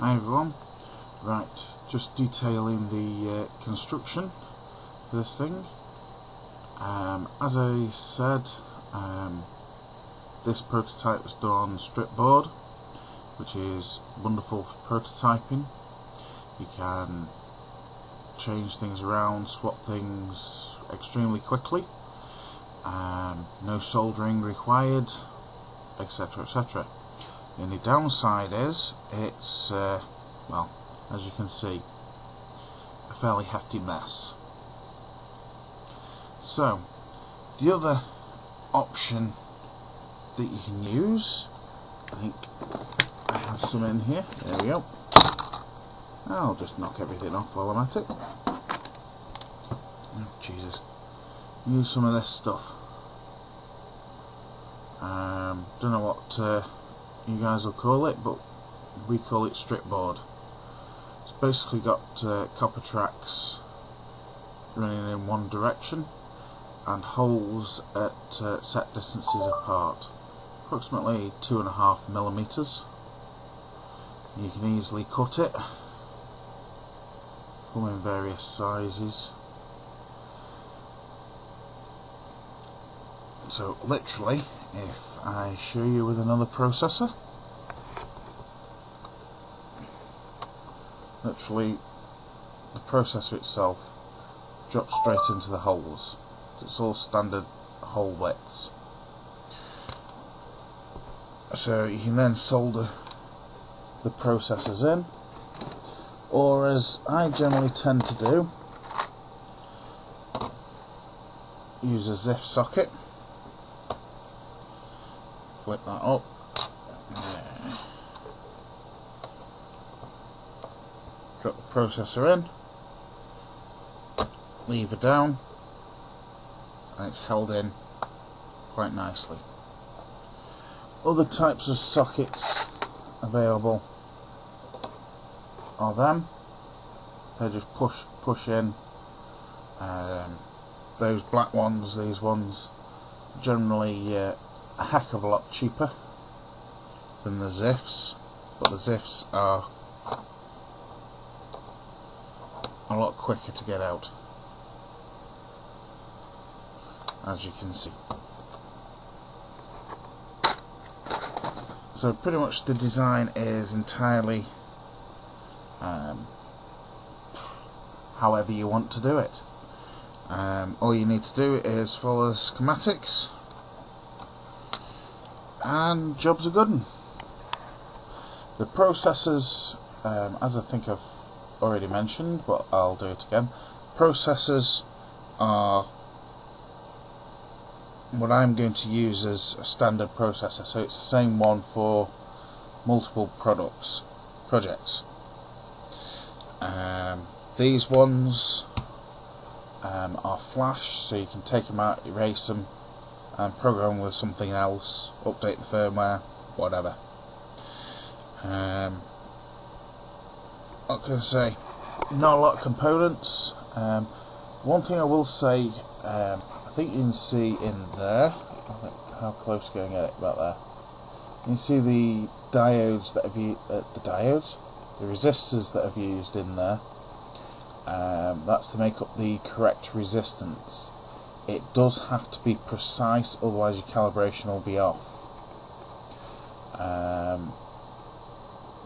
Hi everyone. Right, just detailing the construction for this thing. As I said, this prototype was done on strip board, which is wonderful for prototyping. You can change things around, swap things extremely quickly. No soldering required, etc, etc. The only downside is it's, well, as you can see, a fairly hefty mess. So, the other option that you can use, I think I have some in here, there we go. I'll just knock everything off while I'm at it. Oh, Jesus. Use some of this stuff. Don't know what you guys will call it, but we call it strip board. It's basically got copper tracks running in one direction and holes at set distances apart, approximately 2.5 millimeters. You can easily cut it, come in various sizes. So literally, if I show you with another processor, literally the processor itself drops straight into the holes. It's all standard hole widths. So you can then solder the processors in, or as I generally tend to do, use a ZIF socket. Flip that up. Drop the processor in, lever down, and it's held in quite nicely. Other types of sockets available are them. They just push in. Those black ones, these ones, generally a heck of a lot cheaper than the ZIFs, but the ZIFs are a lot quicker to get out, as you can see. So pretty much the design is entirely however you want to do it. All you need to do is follow the schematics and job's a good one. The processors, as I think I've already mentioned, but I'll do it again, processors are what I'm going to use as a standard processor, so it's the same one for multiple projects. These ones are flash, so you can take them out, erase them, and program with something else, update the firmware, whatever. What can I say? Not a lot of components. One thing I will say, I think you can see in there, how close can I get it? About there. You can see the diodes that have the resistors that I've used in there. That's to make up the correct resistance. It does have to be precise, otherwise your calibration will be off.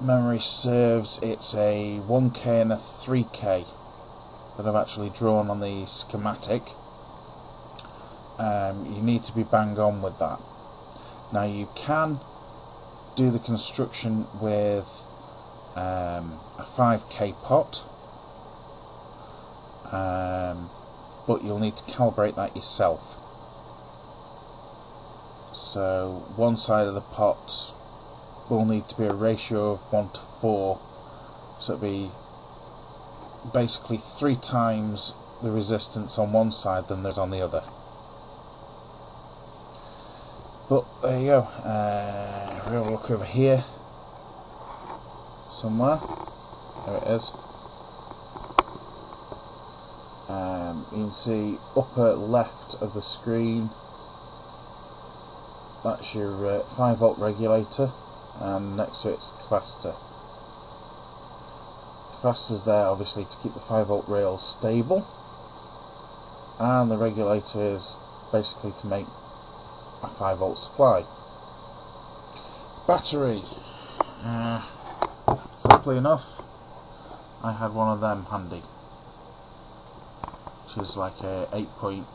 Memory serves, it's a 1K and a 3K that I've actually drawn on the schematic. You need to be bang on with that. Now you can do the construction with a 5K pot, but you'll need to calibrate that yourself. So one side of the pot will need to be a ratio of 1:4, so it'll be basically 3 times the resistance on one side than there's on the other. But there you go. We'll have a look over here somewhere. There it is. You can see upper left of the screen, that's your 5 volt regulator, and next to it's the capacitor. Capacitors there obviously to keep the 5V rails stable, and the regulator is basically to make a 5V supply. Battery, simply enough, I had one of them handy, which is like a 8.6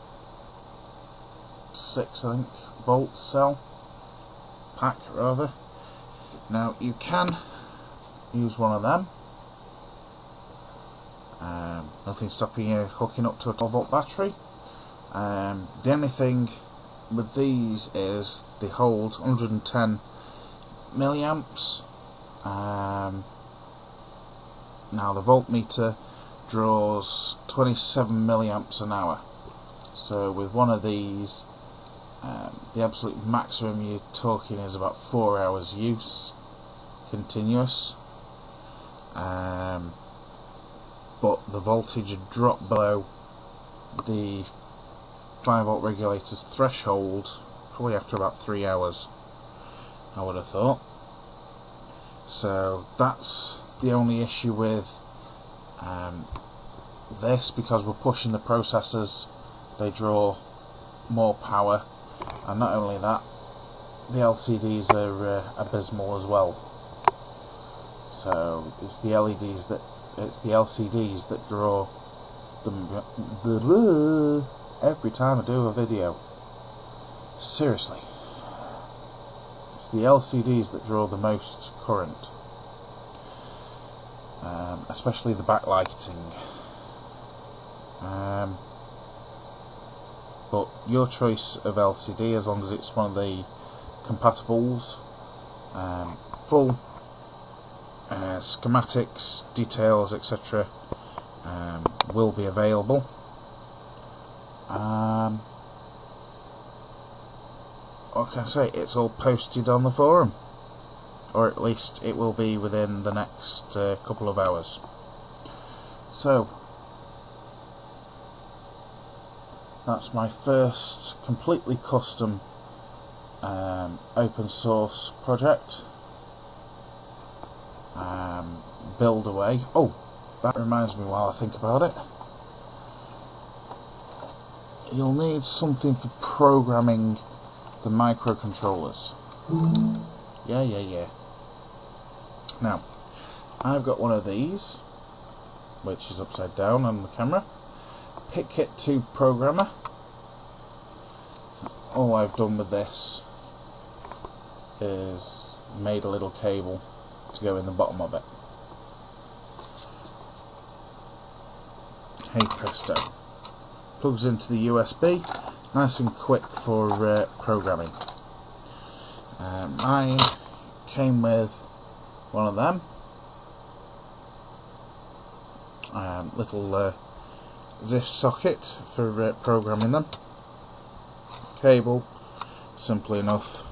I think volt cell pack rather. Now you can use one of them. Nothing stopping you hooking up to a 12V battery. The only thing with these is they hold 110 milliamps. Now the voltmeter draws 27 milliamps an hour. So with one of these, the absolute maximum you're talking is about 4 hours use, continuous. But the voltage would drop below the 5V regulator's threshold probably after about 3 hours, I would have thought. So that's the only issue with this, because we're pushing the processors, they draw more power, and not only that, the LCDs are abysmal as well. So it's the LCDs that draw them. Every time I do a video, seriously, it's the LCDs that draw the most current, especially the backlighting. But your choice of LCD, as long as it's one of the compatibles, full schematics, details, etc. Will be available. What can I say? It's all posted on the forum, or at least it will be within the next couple of hours. So that's my first completely custom open source project. Build away. Oh, that reminds me while I think about it. You'll need something for programming the microcontrollers. Yeah. Now, I've got one of these, which is upside down on the camera. PitKit 2 programmer. All I've done with this is made a little cable to go in the bottom of it. Hey presto. Plugs into the USB, nice and quick for programming. Mine came with one of them, little ZIF socket for programming them. Cable, simple enough.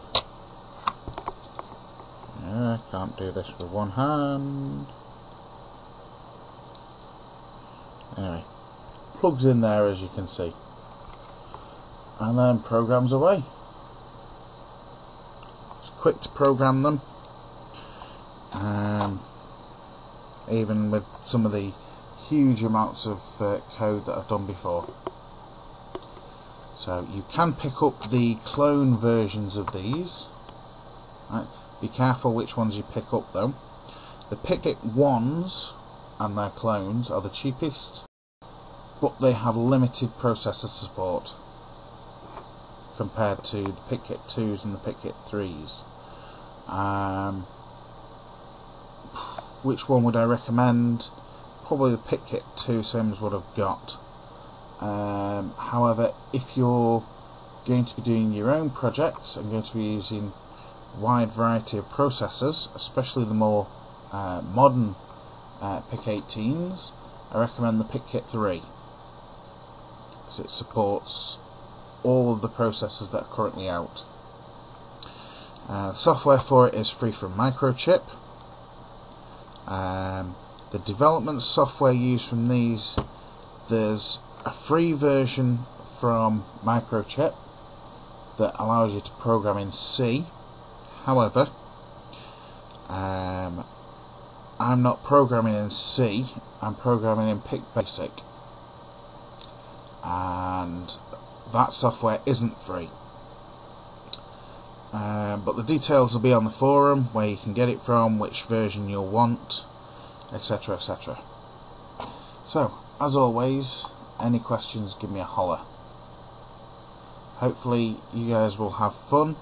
I can't do this with one hand. Anyway, plugs in there as you can see, and then programs away. It's quick to program them, even with some of the huge amounts of code that I've done before. So you can pick up the clone versions of these. Right. Be careful which ones you pick up though. The PitKit ones and their clones are the cheapest, but they have limited processor support compared to the PitKit 2s and the PitKit 3s. Which one would I recommend? Probably the PitKit 2, same as what I've got. However, if you're going to be doing your own projects and going to be using a wide variety of processors, especially the more modern PIC-18s, I recommend the PitKit 3, because it supports all of the processors that are currently out. The software for it is free from Microchip. The development software used from these, there's a free version from Microchip that allows you to program in C. However, I'm not programming in C, I'm programming in Basic, and that software isn't free. But the details will be on the forum, where you can get it from, which version you'll want, etc, etc. So, as always, any questions, give me a holler. Hopefully you guys will have fun,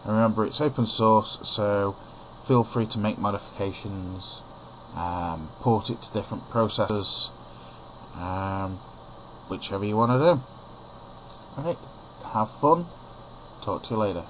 and remember, it's open source, so feel free to make modifications, port it to different processors, whichever you want to do. Okay, have fun, talk to you later.